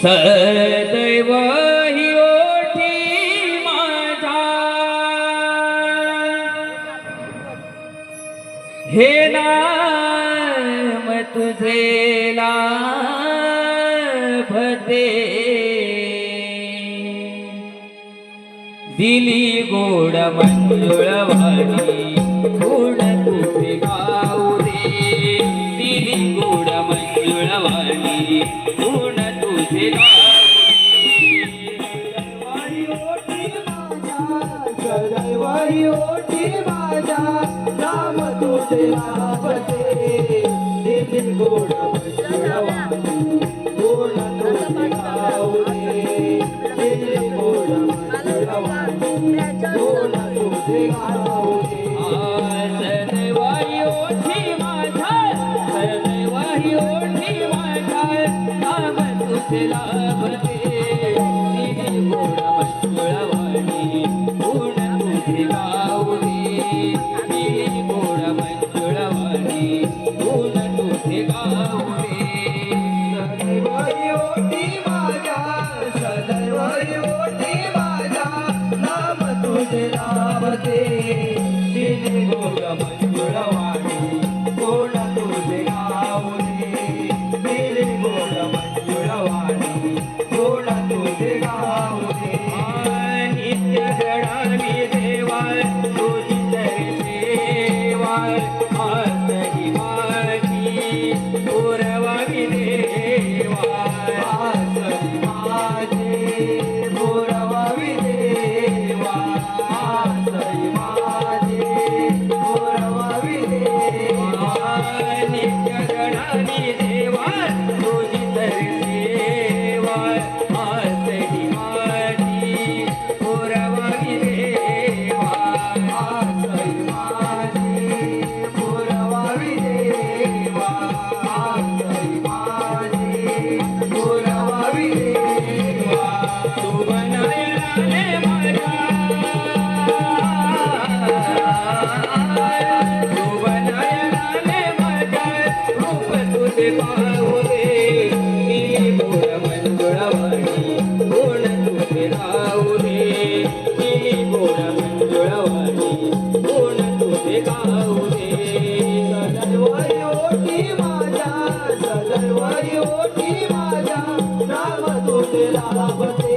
सदैव ही ओठी माझा हे नाम तुझे लाभते दिली गोड मंजुळवाणी गुण तुझे गाऊ दे दिली गोड मंजुळवाणी गुण तुझे गाऊ सदैवाई ओठी माझ्या नाम तुझे लाभते दिली गोड मंजुळवाणी गुण तुझे गाऊ दे दिली गोड मंजुळवाणी गुण तुझे गाऊ दे सदैवाई ओठी माझ्या सदैवाई ओठी माझ्या नाम तुझे लाभते दिली गोड मंजुळवाणी गुण तुझे गाऊ दे दिली गोड मंजुळवाणी गुण तुझे गाऊ दे सदैवाई ओठी माझ्या सदैवाई ओठी माझ्या नाम तुझे लाभते दिली गोड मंजुळवाणी गुण तुझे गाऊ दे दिली गोड मंजुळवाणी गुण तुझे गाऊ दे नित्य घडावी देवा तुझी तरी सेवा आसरी माझी पुरवावी देवा आसरी माझे पुरवावी देवा आसरी माझे पुरवावी देवा नित्य घडावी देवा तुझी तरी सेवा आसरी माझी पुरवावी देवा आसरी माझे पुरवावी देवा आसरी माझे पुरवावी देवा तू बनायला माझ्या तू बनायला माझ्या रूप तुझे पाहू दे दिली गोड मंजुळवाणी गुण तुझे गाऊ दे दिली गोड मंजुळवाणी गुण तुझे गाऊ दे सदैवाई ओठी माझ्या सदैवाई ओठी माझ्या नाम तुझे लाभते